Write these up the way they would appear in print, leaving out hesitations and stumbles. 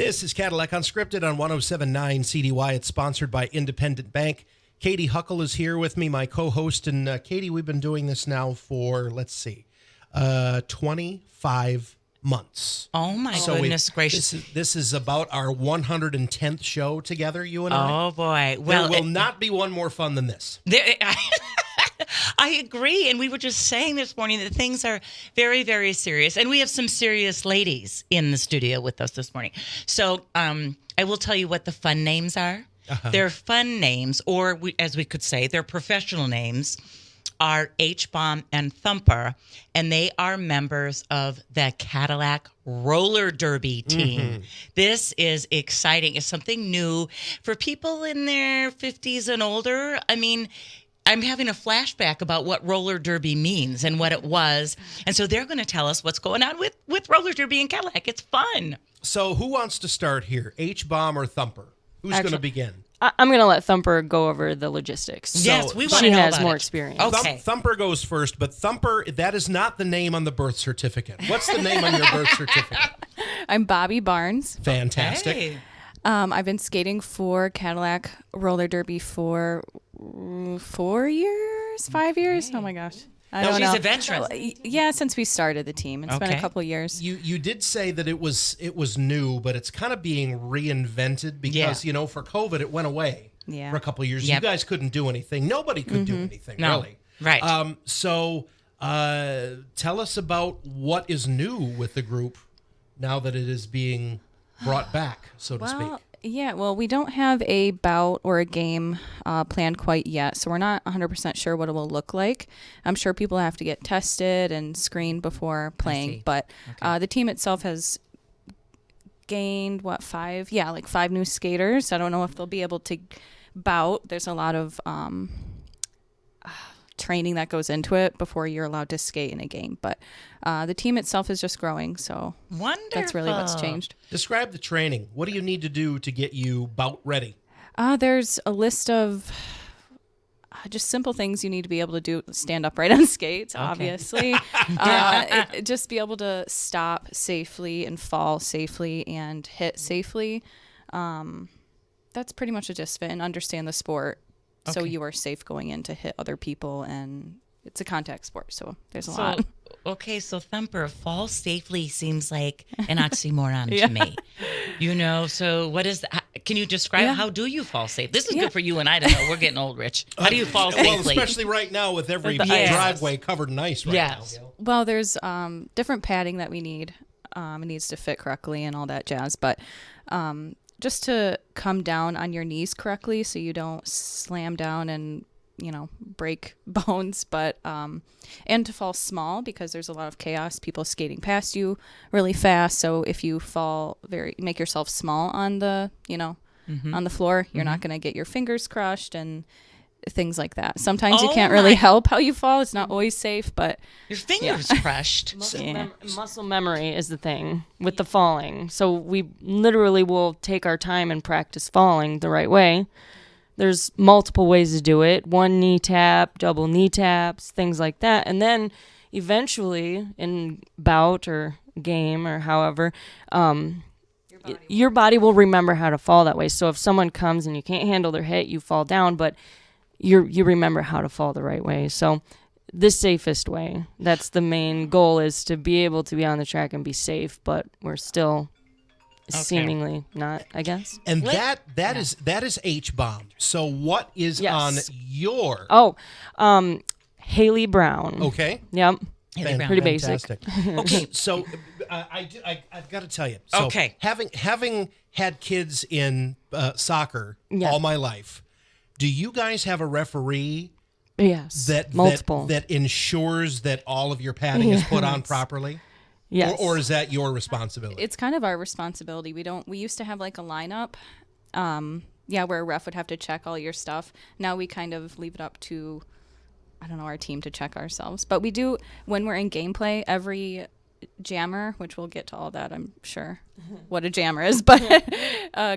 This is Cadillac Unscripted on 107.9 CDY. It's sponsored by Independent Bank. Katy Huckle is here with me, my co-host. And Katy, we've been doing this now for, 25 months. Oh, my goodness gracious. This is about our 110th show together, you and I. Oh, boy. Well, there will not be one more fun than this. I agree. And we were just saying this morning that things are very, very serious. And we have some serious ladies in the studio with us this morning. So I will tell you what the fun names are. Uh-huh. Their fun names, or as we could say, their professional names are H-Bomb and Thumper, and they are members of the Cadillac Roller Derby team. Mm-hmm. This is exciting. It's something new for people in their 50s and older. I mean, I'm having a flashback about what roller derby means and what it was. And so they're going to tell us what's going on with roller derby in Cadillac. It's fun. So who wants to start here, H-Bomb or Thumper? Who's going to begin? I'm going to let Thumper go over the logistics. Yes, we want to She know has about more it. experience. Okay. Thumper goes first, but Thumper, that is not the name on the birth certificate. What's the name on your birth certificate? I'm Bobbie Barnes. Fantastic. Hey. I've been skating for Cadillac Roller Derby for 4 years, 5 years. Oh my gosh. I don't know. She's a veteran. Yeah, since we started the team. It's been a couple years. You did say that it was new, but it's kind of being reinvented because, for COVID, it went away for a couple of years. Yep. You guys couldn't do anything. Nobody could do anything, really. Right. So tell us about what is new with the group now that it is being brought back, so to speak. Yeah, well, we don't have a bout or a game planned quite yet, so we're not 100% sure what it will look like. I'm sure people have to get tested and screened before playing, but the team itself has gained, 5? Yeah, 5 new skaters. I don't know if they'll be able to bout. There's a lot of training that goes into it before you're allowed to skate in a game, but the team itself is just growing, so wonderful. That's really what's changed. Describe the training. What do you need to do to get you bout ready? There's a list of just simple things you need to be able to do. Stand upright on skates, obviously. Just be able to stop safely and fall safely and hit safely. That's pretty much a gist of it, and understand the sport. So you are safe going in to hit other people, and it's a contact sport, so there's a lot. Okay, so Thumper, fall safely seems like an oxymoron to me. So what is that? Can you describe how do you fall safe? This is good for you and I to know. We're getting old, Rich. How do you fall safely? Well, especially right now with every driveway covered in ice now. Well, there's different padding that we need. It needs to fit correctly and all that jazz, but just to come down on your knees correctly so you don't slam down and, break bones, but and to fall small because there's a lot of chaos, people skating past you really fast. So if you fall make yourself small on the, on the floor, you're not going to get your fingers crushed and things like that. Sometimes you can't really help how you fall. It's not always safe, but your fingers crushed. Muscle memory is the thing with the falling. So we literally will take our time and practice falling the right way. There's multiple ways to do it. 1 knee tap, double knee taps, things like that. And then eventually in bout or game or however, your body will remember how to fall that way. So if someone comes and you can't handle their hit, you fall down, but you remember how to fall the right way. So the safest way, that's the main goal, is to be able to be on the track and be safe, but we're still seemingly not, I guess. And that is H-Bomb. So what is on your... Haley Brown. Okay. Yep. Haley Brown. Pretty basic. Okay, so I've got to tell you. So having had kids in soccer all my life, do you guys have a referee? Yes. Multiple. That ensures that all of your padding is put on properly? Yes. Or is that your responsibility? It's kind of our responsibility. We used to have a lineup, where a ref would have to check all your stuff. Now we kind of leave it up to, our team to check ourselves. But we do, when we're in gameplay, every jammer, which we'll get to all that, I'm sure, what a jammer is, but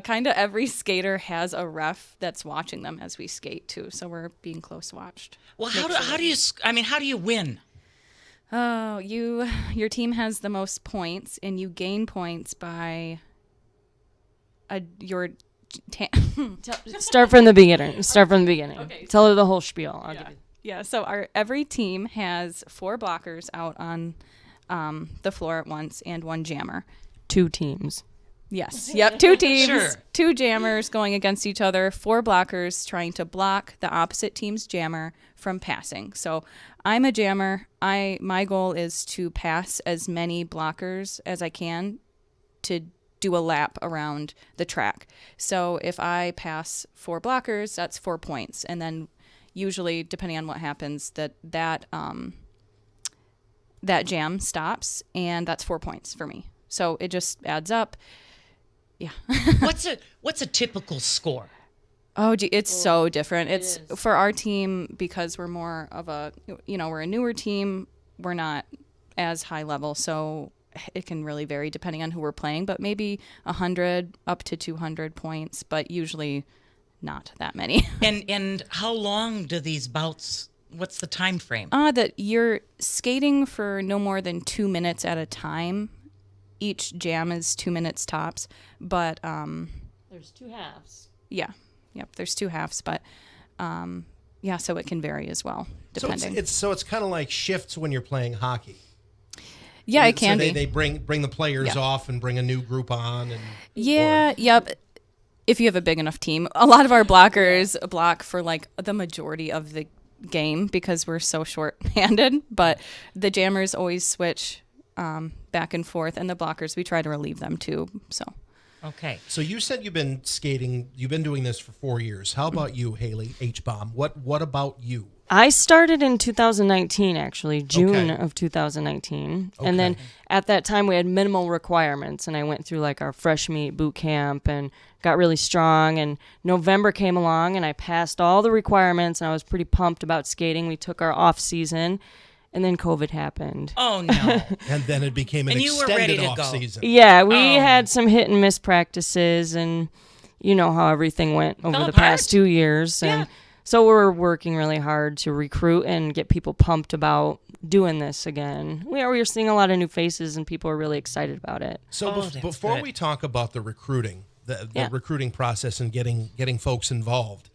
kind of every skater has a ref that's watching them as we skate too. So we're being close watched. Well, how do you win? Oh, your team has the most points, and you gain points by your Start from the beginning. Okay. Tell her the whole spiel. I'll give you. Yeah, so every team has 4 blockers out on the floor at once and 1 jammer. 2 teams. Yes. Yep. 2 teams. Sure. 2 jammers going against each other. 4 blockers trying to block the opposite team's jammer from passing. So I'm a jammer. My goal is to pass as many blockers as I can to do a lap around the track. So if I pass 4 blockers, that's 4 points. And then usually, depending on what happens, that jam stops, and that's 4 points for me. So it just adds up. Yeah. What's a typical score? Oh, gee, it's so different. It's for our team, because we're more of we're a newer team. We're not as high level, so it can really vary depending on who we're playing. But maybe 100 up to 200 points, but usually not that many. And how long do these bouts? What's the time frame? That you're skating for no more than 2 minutes at a time. Each jam is 2 minutes tops, but there's 2 halves. Yeah, yep. There's 2 halves, but so it can vary as well depending. So it's kind of like shifts when you're playing hockey. Yeah, it can be. They bring the players off and bring a new group on. Yep. If you have a big enough team, a lot of our blockers block for like the majority of the game because we're so short-handed. But the jammers always switch back and forth, and the blockers, we try to relieve them too. So. Okay. So you said you've been skating. You've been doing this for 4 years. How about you, Haley H-Bomb? What about you? I started in 2019, actually, June of 2019. Okay. And then at that time, we had minimal requirements. And I went through like our fresh meat boot camp and got really strong. And November came along and I passed all the requirements. And I was pretty pumped about skating. We took our off season. And then COVID happened. Oh, no. And then it became an extended off season. Yeah, we had some hit and miss practices. And you know how everything went over the past 2 years. And so we're working really hard to recruit and get people pumped about doing this again. We are seeing a lot of new faces, and people are really excited about it. So before we talk about the recruiting, the recruiting process and getting folks involved,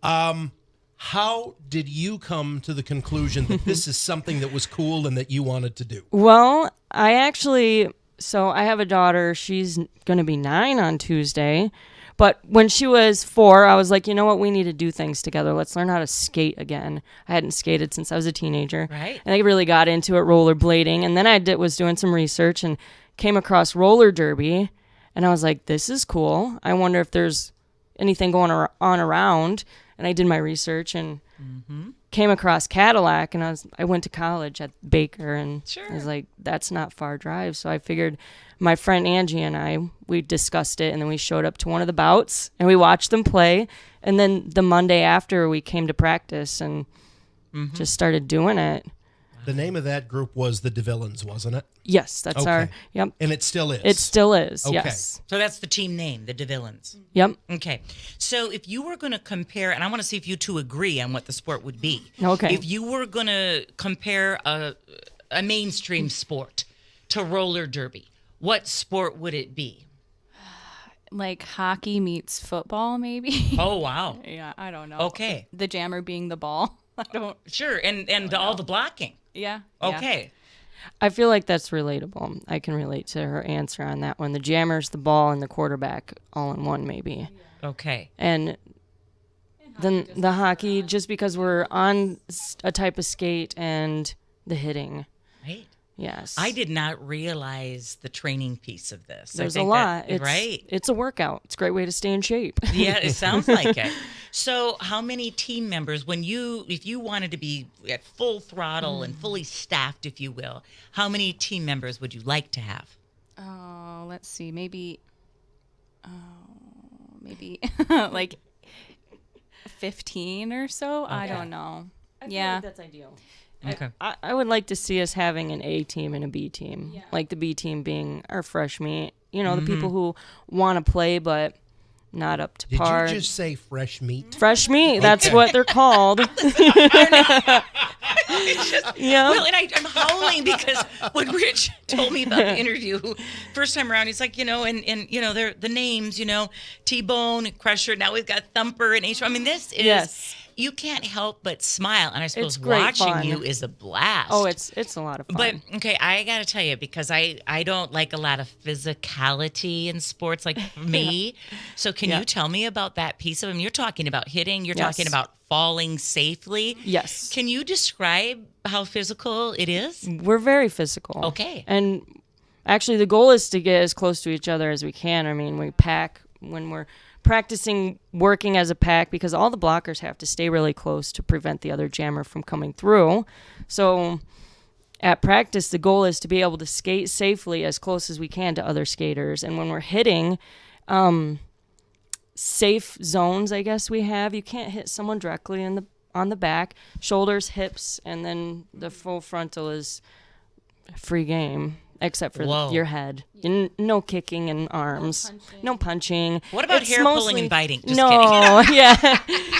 how did you come to the conclusion that this is something that was cool and that you wanted to do? Well, I have a daughter. She's going to be 9 on Tuesday. But when she was 4, I was like, you know what? We need to do things together. Let's learn how to skate again. I hadn't skated since I was a teenager. Right. And I really got into it, rollerblading. And then I was doing some research and came across roller derby. And I was like, this is cool. I wonder if there's anything going on around. And I did my research and came across Cadillac. And I went to college at Baker. And I was like, that's not far drive. So I figured my friend Angie and I, we discussed it, and then we showed up to one of the bouts, and we watched them play. And then the Monday after, we came to practice and just started doing it. The name of that group was the DeVillains, wasn't it? Yes, that's our, yep. And it still is? It still is, yes. So that's the team name, the DeVillains. Yep. Okay. So if you were going to compare, and I want to see if you two agree on what the sport would be. Okay. If you were going to compare a mainstream sport to roller derby, what sport would it be? Like hockey meets football, maybe. Oh, wow. Yeah, I don't know. Okay. The jammer being the ball. I don't. Sure, and all the blocking. Yeah. Okay. I feel like that's relatable. I can relate to her answer on that one. The jammer's the ball and the quarterback all in one, maybe. Okay. And then the hockey, just because we're on a type of skate and the hitting. Right. Yes. I did not realize the training piece of this. There's a lot. Right. It's a workout. It's a great way to stay in shape. Yeah, it sounds like it. So how many team members, if you wanted to be at full throttle and fully staffed, if you will, how many team members would you like to have? Oh, let's see. Maybe like 15 or so. Okay. I don't know. I feel like that's ideal. Okay. I would like to see us having an A team and a B team. Yeah. Like the B team being our fresh meat. You know, the people who want to play but not up to Did par. you just say fresh meat? Fresh meat. That's what they're called. Yeah. Well, and I'm howling because when Rich told me about the interview first time around, he's like, they're the names, T-Bone, Crusher. Now we've got Thumper and H. I mean, this is you can't help but smile, and I suppose watching you is a blast. Oh, it's a lot of fun. But okay, I got to tell you, because I don't like a lot of physicality in sports, like for me. So can you tell me about that piece of them? You're talking about hitting. You're talking about falling safely. Yes. Can you describe how physical it is? We're very physical. Okay. And actually, the goal is to get as close to each other as we can. I mean, we pack when we're practicing working as a pack, because all the blockers have to stay really close to prevent the other jammer from coming through. So at practice, the goal is to be able to skate safely as close as we can to other skaters. And when we're hitting, safe zones, I guess we have. You can't hit someone directly on the back, shoulders, hips, and then the full frontal is free game, except for your head. No kicking and arms. No punching. What about hair pulling and biting? Just no, kidding. Yeah.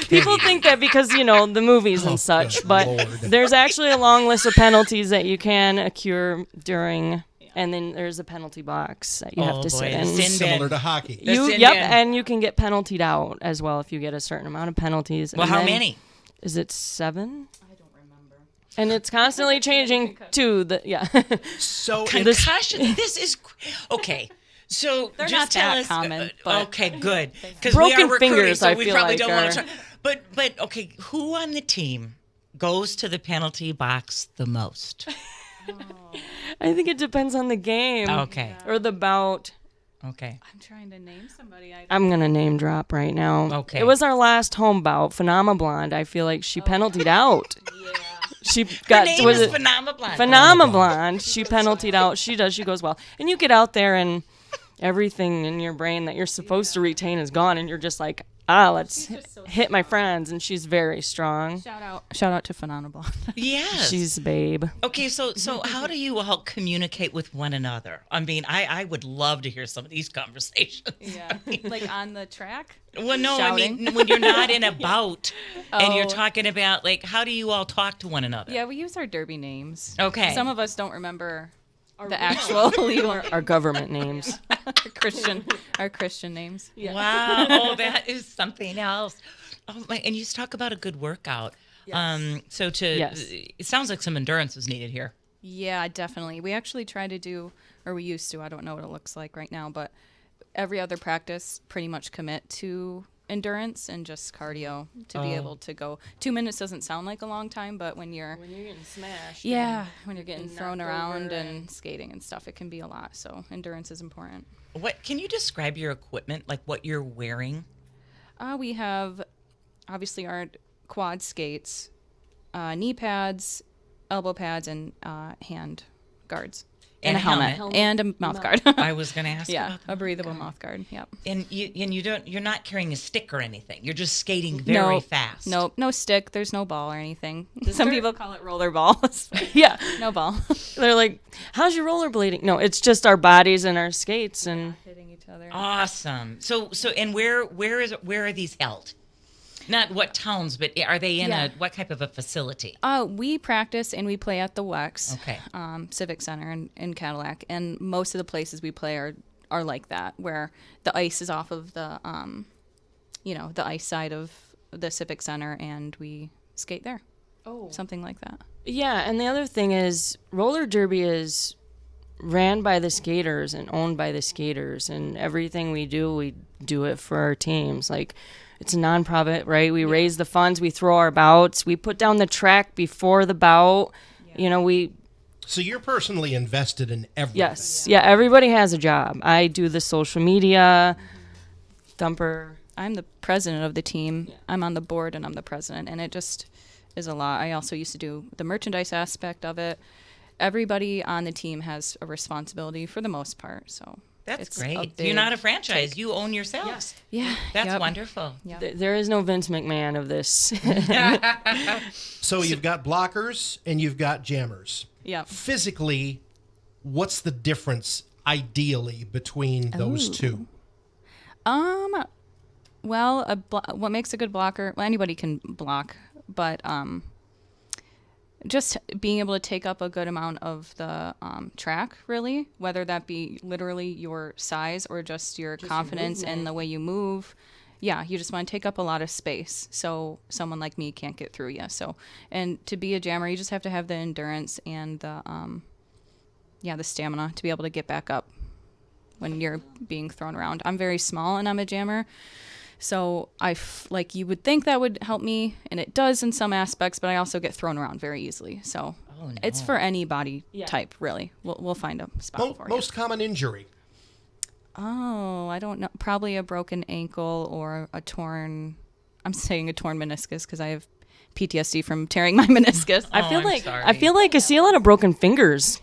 People think that because, the movies and such, but there's actually a long list of penalties that you can occur during. And then there's a penalty box that you have to sit in. Similar to hockey. And you can get penaltied out as well if you get a certain amount of penalties. Well, how many? Is it 7? I don't remember. And it's constantly changing to So concussion. This is okay. So they're just not tell that us. common. But okay, good. Because broken we are recruiting, fingers. So I we feel probably like don't want to. But okay, who on the team goes to the penalty box the most? I think it depends on the game. Okay. Or the bout. Okay. I'm trying to name somebody. I'm going to name drop right now. Okay. It was our last home bout. Phenomena Blonde. I feel like she penaltied out. Yeah. She got. Her name is Phenomena Blonde. Phenomena Blonde. She penaltied out. She does. She goes well. And you get out there and everything in your brain that you're supposed to retain is gone. And you're just like, let's hit my friends. And she's very strong. Shout out to Phenomena Blonde. Yes. She's a babe. Okay, so how do you all communicate with one another? I mean, I would love to hear some of these conversations. Yeah. Like on the track? Well, no, Shouting? I mean, when you're not in a bout and you're talking about, like, how do you all talk to one another? Yeah, we use our derby names. Okay. Some of us don't remember the actual legal. Our government names. Our Christian names. Yeah. Wow, that is something else. Oh my! And you talk about a good workout. Yes. It sounds like some endurance is needed here. Yeah, definitely. We actually try to do, or we used to. I don't know what it looks like right now, but every other practice, pretty much commit to endurance and just cardio to be able to go. 2 minutes doesn't sound like a long time, but when you're getting smashed, when you're getting thrown around and skating and stuff, it can be a lot. So endurance is important. What can you describe your equipment, like what you're wearing? We have obviously our quad skates, knee pads, elbow pads, and hand guards. And a helmet. And a mouth guard. I was going to ask. Yeah, a breathable mouth guard. Yep. And you're not carrying a stick or anything. You're just skating very fast. Nope, no stick. There's no ball or anything. Some people call it roller balls. Yeah, no ball. They're like, "How's your rollerblading?" No, it's just our bodies and our skates and hitting each other. Awesome. So and where are these held? Not what towns, but are they in what type of a facility? We practice and we play at the WEX, okay. Civic Center in Cadillac, and most of the places we play are like that, where the ice is off of the the ice side of the Civic Center, and we skate there. Something like that. Yeah, and the other thing is, roller derby is ran by the skaters and owned by the skaters, and everything we do it for our teams. Like, it's a nonprofit, right? We raise the funds, we throw our bouts, we put down the track before the bout. Yeah. So you're personally invested in everything. Yes. Yeah, everybody has a job. I do the social media, Thumper. I'm the president of the team. Yeah. I'm on the board and I'm the president, and it just is a lot. I also used to do the merchandise aspect of it. Everybody on the team has a responsibility for the most part, so... That's great. You're not a franchise. You own yourselves. Yeah. That's wonderful. Yep. There is no Vince McMahon of this. So you've got blockers and you've got jammers. Yeah. Physically, what's the difference ideally between those two? Well, what makes a good blocker? Well, anybody can block, but just being able to take up a good amount of the track, really, whether that be literally your size or just your confidence and the way you move. Yeah, you just want to take up a lot of space, so someone like me can't get through you. So, and to be a jammer, you just have to have the endurance and the stamina to be able to get back up when you're being thrown around. I'm very small and I'm a jammer. So you would think that would help me, and it does in some aspects, but I also get thrown around very easily. So it's for any body type, really. We'll find a spot for you. Most common injury? Oh, I don't know. Probably a broken ankle or I'm saying a torn meniscus because I have PTSD from tearing my meniscus. I feel like I see a lot of broken fingers.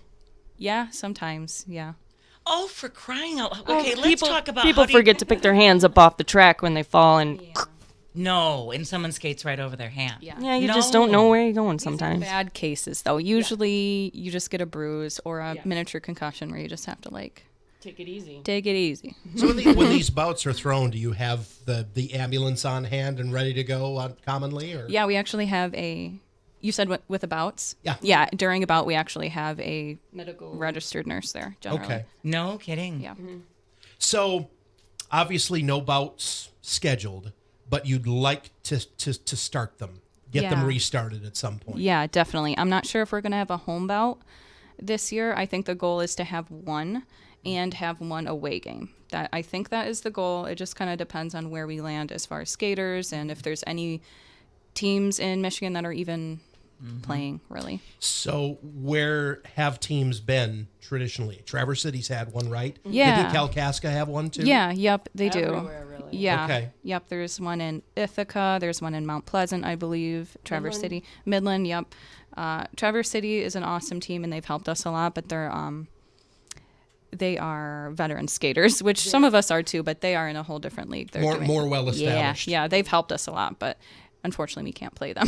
Yeah, sometimes, yeah. Oh, for crying out loud. Okay, let's talk about people forget to pick their hands up off the track when they fall and No, and someone skates right over their hand. Yeah, you just don't know where you're going sometimes. These are bad cases, though. Usually you just get a bruise or a miniature concussion where you just have to, take it easy. Take it easy. So when these bouts are thrown, do you have the ambulance on hand and ready to go commonly? Or? Yeah, we actually have you said with the bouts? Yeah. Yeah, during a bout, we actually have a medical registered nurse there, generally. Okay. No kidding. Yeah. Mm-hmm. So, obviously no bouts scheduled, but you'd like to start them, get them restarted at some point. Yeah, definitely. I'm not sure if we're going to have a home bout this year. I think the goal is to have one and have one away game. I think that is the goal. It just kind of depends on where we land as far as skaters and if there's any teams in Michigan that are even playing, really. So where have teams been traditionally? Traverse City's had one, right? Yeah. Did Kalkaska have one too? Yeah, yep, they do. Everywhere, really. Yeah. Okay. Yep, there's one in Ithaca, there's one in Mount Pleasant, I believe, Traverse City. Midland, yep. Traverse City is an awesome team and they've helped us a lot, but they are veteran skaters, which some of us are too, but they are in a whole different league. They're more well established. Yeah, they've helped us a lot, but unfortunately we can't play them.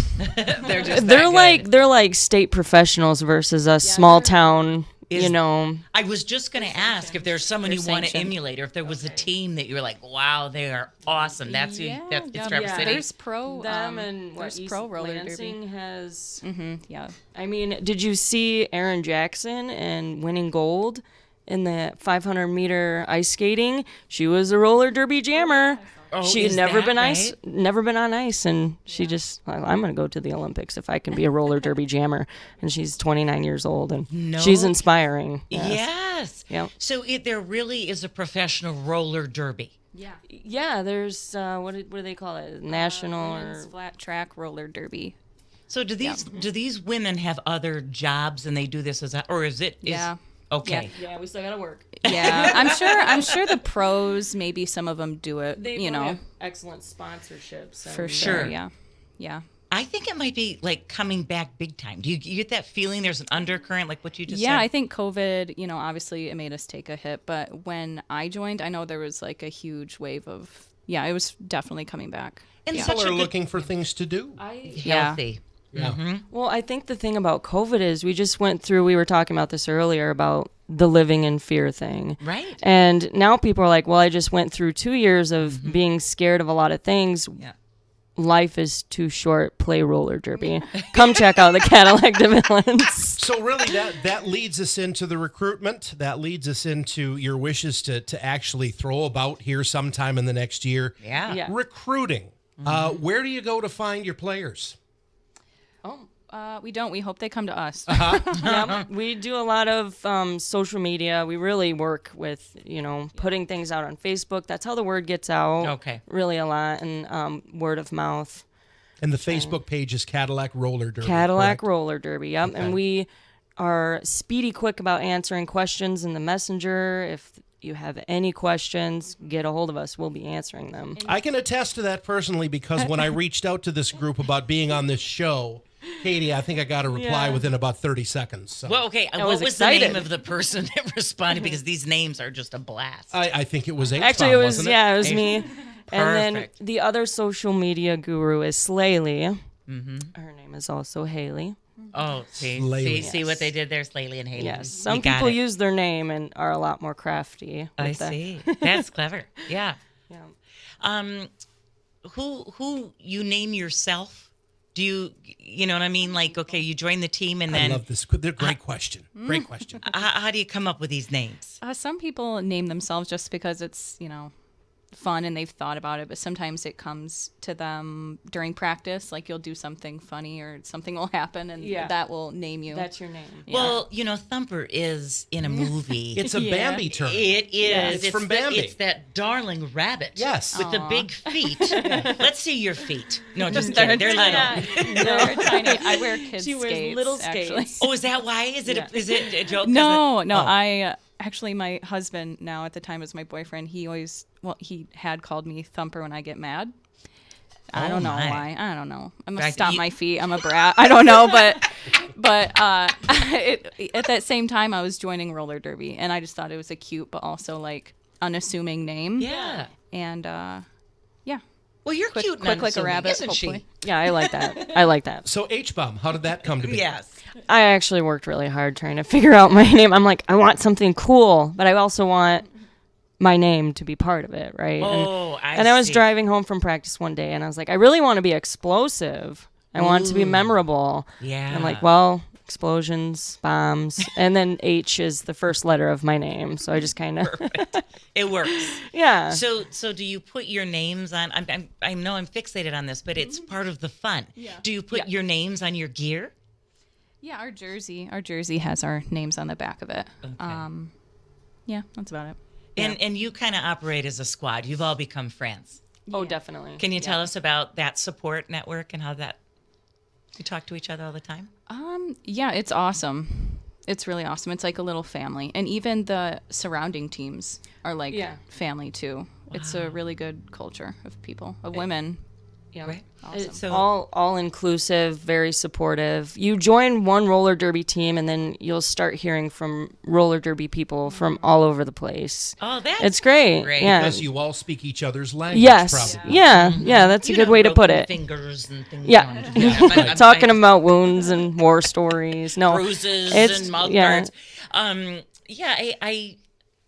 They're like state professionals versus a small town. I was just going to ask if there's someone you want to emulate, or if there was a team that you're like, wow, they are awesome. That's it's Traverse City. There's pro there's pro roller Lansing derby. has. Yeah. I mean, did you see Erin Jackson and winning gold in the 500-meter ice skating? She was a roller derby jammer. Oh, she had never been on ice, and she just, I'm going to go to the Olympics if I can be a roller derby jammer. And she's 29 years old, and she's inspiring. Yes. Yep. So there really is a professional roller derby. Yeah. There's what do they call it? National or flat track roller derby. So do these women have other jobs and they do this or is it? Okay. Yeah, we still gotta work. Yeah, I'm sure the pros, maybe some of them do it. They have excellent sponsorships. For sure. Yeah. I think it might be like coming back big time. Do you get that feeling there's an undercurrent like what you just said? Yeah, I think COVID, obviously it made us take a hit, but when I joined, I know there was like a huge wave of, it was definitely coming back. And people are looking for things to do. Healthy. Yeah. Mm-hmm. Well, I think the thing about COVID is we just went through, we were talking about this earlier about the living in fear thing. Right. And now people are like, well, I just went through 2 years of being scared of a lot of things. Yeah. Life is too short. Play roller derby. Come check out the Cadillac Dividends. So really that leads us into the recruitment. That leads us into your wishes to actually throw a bout here sometime in the next year. Yeah. Recruiting. Where do you go to find your players? We don't. We hope they come to us. We do a lot of social media. We really work with, putting things out on Facebook. That's how the word gets out. Okay. Really a lot. And word of mouth. And the Facebook page is Cadillac Roller Derby. Cadillac correct? Roller Derby, yep. Okay. And we are speedy quick about answering questions in the messenger. If you have any questions, get a hold of us. We'll be answering them. I can attest to that personally because when I reached out to this group about being on this show, Katy, I think I got a reply within about 30 seconds. So. Well, okay. What was the name of the person that responded? Because these names are just a blast. I think it was H-Bomb, Actually, it was, wasn't it? it was me. And then Perfect. the other social media guru is Slaley. Her name is also Haley. Oh, see Slaley. what they did there, Slaley and Haley. Yes, some You got people it. use their name and are a lot more crafty. I see. That's clever. Yeah. Yeah. who you name yourself? Do you know what I mean? Like, okay, you join the team and then... I love this. Great question. Great question. How do you come up with these names? Some people name themselves just because it's, fun and they've thought about it, but sometimes it comes to them during practice, like you'll do something funny or something will happen and that will name you. That's your name. Well, Thumper is in a movie. It's a Bambi term. It is. It's from Bambi. It's that darling rabbit. Yes. With the big feet. Let's see your feet. No, just kidding. They're little. They're tiny. I wear kids' She wears skates, little actually. skates. Oh, is that why? Is it a joke? No. I actually, my husband now at the time was my boyfriend. He had called me Thumper when I get mad. I don't know why. I don't know. I'm gonna stomp my feet. I'm a brat. I don't know, but at that same time, I was joining roller derby, and I just thought it was a cute but also like unassuming name. Yeah. And well, you're cute and quick like a rabbit, isn't hopefully. she? Yeah, I like that. So H-Bomb, how did that come to be? Yes. I actually worked really hard trying to figure out my name. I'm like, I want something cool, but I also want my name to be part of it, right? And I was driving home from practice one day, and I was like, I really want to be explosive. I want it to be memorable. Yeah. And I'm like, well, explosions, bombs, and then H is the first letter of my name, so I just kind of it works. Yeah. So do you put your names on? I know I'm fixated on this, but it's part of the fun. Yeah. Do you put your names on your gear? Yeah, our jersey has our names on the back of it. Okay. Yeah, that's about it. And you kind of operate as a squad. You've all become friends. Oh, definitely. Can you tell us about that support network and how you talk to each other all the time? Yeah, it's awesome. It's really awesome. It's like a little family. And even the surrounding teams are like family too. Wow. It's a really good culture of people, of women. Yeah. Right. Awesome. So all inclusive, very supportive. You join one roller derby team, and then you'll start hearing from roller derby people from all over the place. Oh, it's great. Yeah, because you all speak each other's language. Yes. Probably. Yeah. Yeah. That's a good way to put it. Fingers and things. Yeah. Talking about wounds and war stories. No. Bruises and mouth guards.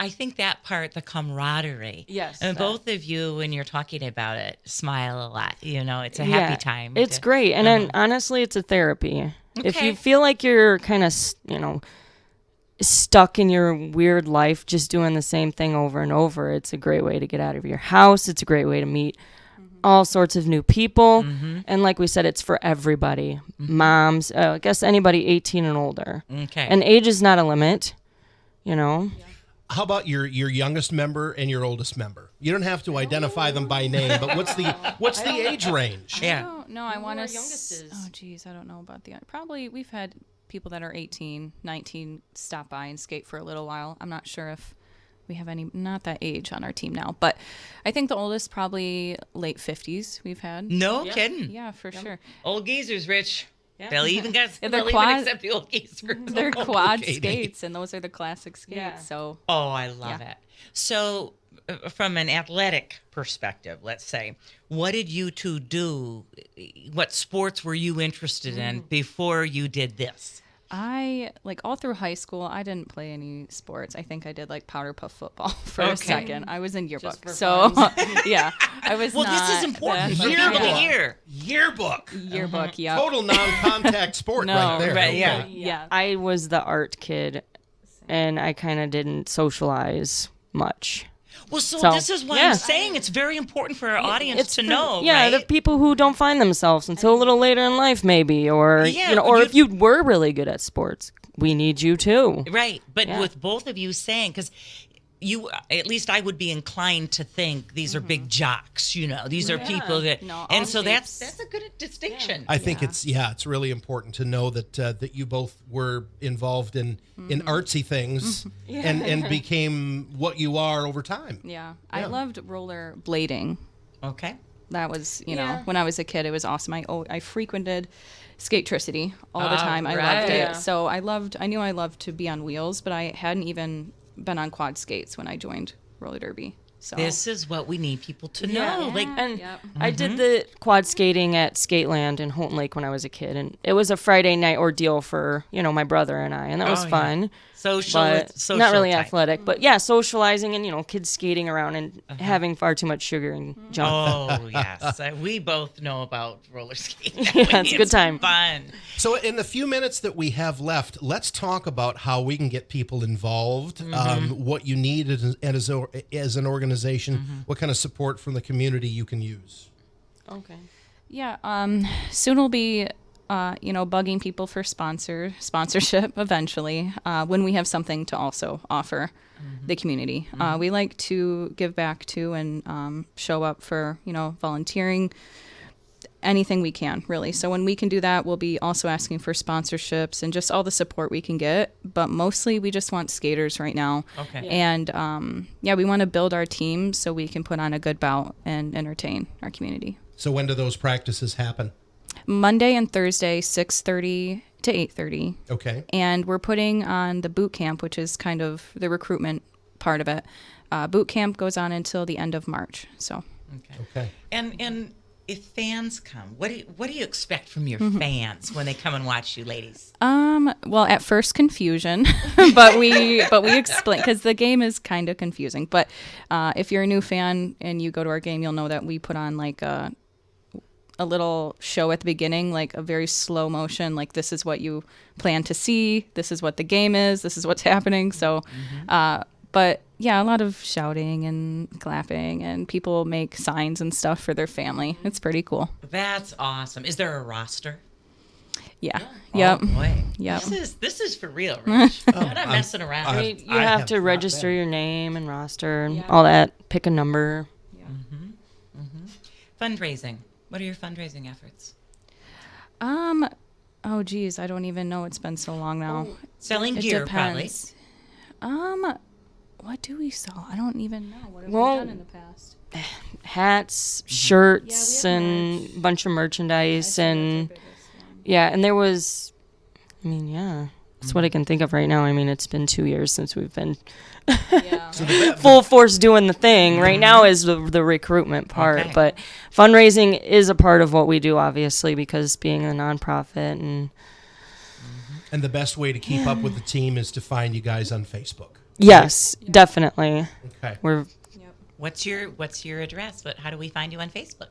I think that part, the camaraderie. Yes. And both of you, when you're talking about it, smile a lot. It's a happy time. It's great. And then honestly, it's a therapy. Okay. If you feel like you're kind of, stuck in your weird life, just doing the same thing over and over, it's a great way to get out of your house. It's a great way to meet all sorts of new people. Mm-hmm. And like we said, it's for everybody. Mm-hmm. Moms, I guess anybody 18 and older. Okay. And age is not a limit, Yeah. How about your youngest member and your oldest member? You don't have to identify them by name, but what's the age range? Yeah. No, I want to. Oh, geez, I don't know about the. Probably we've had people that are 18, 19 stop by and skate for a little while. I'm not sure if we have any not that age on our team now, but I think the oldest probably late 50s we've had. No kidding. Yeah, for sure. Old geezers, Rich. Yeah. They'll even accept the old geezers. They're quad skates, and those are the classic skates. Yeah. So. Oh, I love it. So, from an athletic perspective, let's say, what did you two do? What sports were you interested in before you did this? I, all through high school, I didn't play any sports. I think I did, powder puff football for a second. I was in yearbook. So, yeah. I was Well, this is important for people to hear. Yearbook, yeah. Total non-contact sport right there. Right, okay. Yeah. I was the art kid, and I kind of didn't socialize much. Well, so this is why I'm saying it's very important for our audience to know. Yeah, right? the people who don't find themselves until a little later in life, maybe, or if you were really good at sports, we need you too. Right, but with both of you saying, because you, at least I would be inclined to think these are big jocks. These are people that, and so that's a good distinction. I think it's really important to know that you both were involved in artsy things and became what you are over time. Yeah, I loved roller blading. Okay, that was when I was a kid, it was awesome. I frequented Skatetricity all the time. I loved it. So I knew I loved to be on wheels, but I hadn't even been on quad skates when I joined roller derby. So this is what we need people to know. I did the quad skating at Skateland in Houghton Lake when I was a kid, and it was a Friday night ordeal for my brother and I, and that was fun. Social not really type. athletic, but yeah, socializing and kids skating around and having far too much sugar and junk. Oh yes, we both know about roller skating. Yeah, it's a good time. Fun. So in the few minutes that we have left, let's talk about how we can get people involved, what you need as an organization, what kind of support from the community you can use. Okay. Yeah. Soon we'll be, bugging people for sponsorship eventually when we have something to also offer the community. We like to give back to and show up for, volunteering, anything we can, really. So when we can do that, we'll be also asking for sponsorships and just all the support we can get. But mostly we just want skaters right now. Okay. And, we want to build our team so we can put on a good bout and entertain our community. So when do those practices happen? Monday and Thursday, 6:30 to 8:30. Okay. And we're putting on the boot camp, which is kind of the recruitment part of it. Boot camp goes on until the end of March. So. Okay. And if fans come, what do you expect from your fans when they come and watch you, ladies? Well, at first confusion, but we explain because the game is kind of confusing. But if you're a new fan and you go to our game, you'll know that we put on like a little show at the beginning, like a very slow motion, like this is what you plan to see, this is what the game is, this is what's happening. So, but yeah, a lot of shouting and clapping, and people make signs and stuff for their family. It's pretty cool. That's awesome. Is there a roster? Yeah. Oh, Yep. boy. Yep. This is for real, Rich. You're not messing around. You have to register your name and roster and all that. Pick a number. Fundraising. What are your fundraising efforts? Oh geez, I don't even know. It's been so long now. Selling gear, probably. What do we sell? I don't even know. What have we done in the past? Hats, shirts, and a bunch of merchandise, and and there was, that's what I can think of right now. It's been 2 years since we've been full force doing the thing. Right now is the recruitment part, but fundraising is a part of what we do, obviously, because being a nonprofit and the best way to keep up with the team is to find you guys on Facebook. Yes, definitely. Okay. What's your address? How do we find you on Facebook?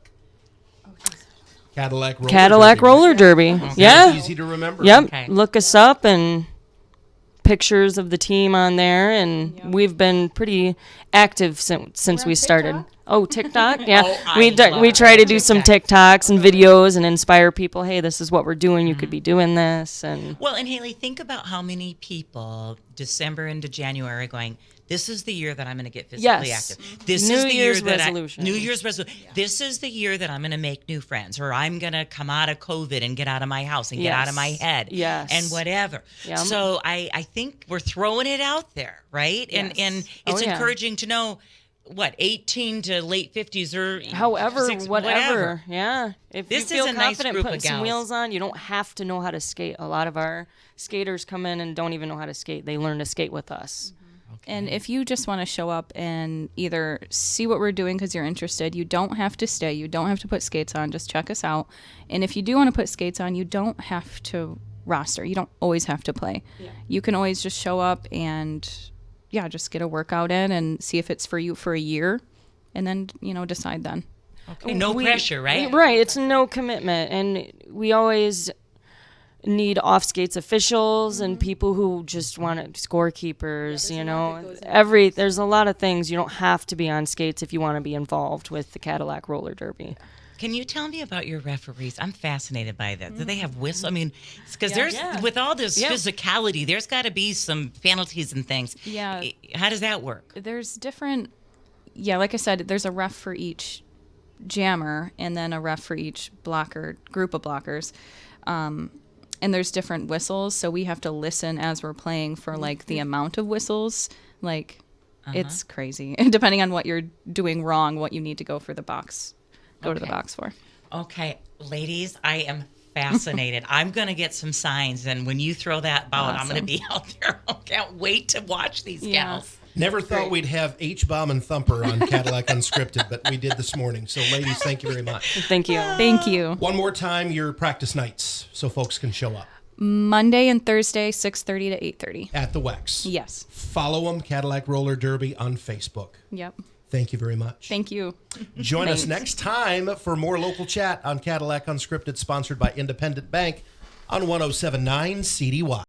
Cadillac Roller Derby. Okay. Yeah. Easy to remember. Yep. Okay. Look us up and pictures of the team on there, and we've been pretty active since we started. TikTok? Oh, TikTok? Yeah. I we try to do some TikTok. TikToks and videos and inspire people. Hey, this is what we're doing. You could be doing this. And Haley, think about how many people December into January are going, this is the year that I'm going to get physically active. This New is the Year's year that resolution. New Year's resolution. Yeah. This is the year that I'm going to make new friends, or I'm going to come out of COVID and get out of my house and get out of my head. Yes. And whatever. Yep. So I think we're throwing it out there, right? Yes. And it's encouraging to know, 18 to late 50s or however, whatever. Yeah. If this you feel is a nice confident group putting of some gals. wheels on, you don't have to know how to skate. A lot of our skaters come in and don't even know how to skate. They learn to skate with us. Okay. And if you just want to show up and either see what we're doing because you're interested, you don't have to stay. You don't have to put skates on. Just check us out. And if you do want to put skates on, you don't have to roster. You don't always have to play. Yeah. You can always just show up and, just get a workout in and see if it's for you for a year, and then, decide then. Okay. No pressure, right? Right. It's no commitment. And we always need off skates officials and people who just want it, scorekeepers, there's a lot of things. You don't have to be on skates if you want to be involved with the Cadillac Roller Derby. Can you tell me about your referees? I'm fascinated by that. Do they have whistles? Because with all this physicality, there's got to be some penalties and things. Yeah. How does that work? There's different, like I said, there's a ref for each jammer and then a ref for each group of blockers. And there's different whistles, so we have to listen as we're playing for, the amount of whistles. It's crazy. And depending on what you're doing wrong, what you need to go for the box. Go to the box for. Okay, ladies, I am fascinated. I'm going to get some signs, and when you throw that bout, I'm going to be out there. I can't wait to watch these gals. Never thought we'd have H-Bomb and Thumper on Cadillac Unscripted, but we did this morning. So, ladies, thank you very much. Thank you. Thank you. One more time, your practice nights, so folks can show up. Monday and Thursday, 6:30 to 8:30. At the WEX. Yes. Follow them, Cadillac Roller Derby on Facebook. Yep. Thank you very much. Thank you. Join us next time for more local chat on Cadillac Unscripted, sponsored by Independent Bank on 107.9 CDY.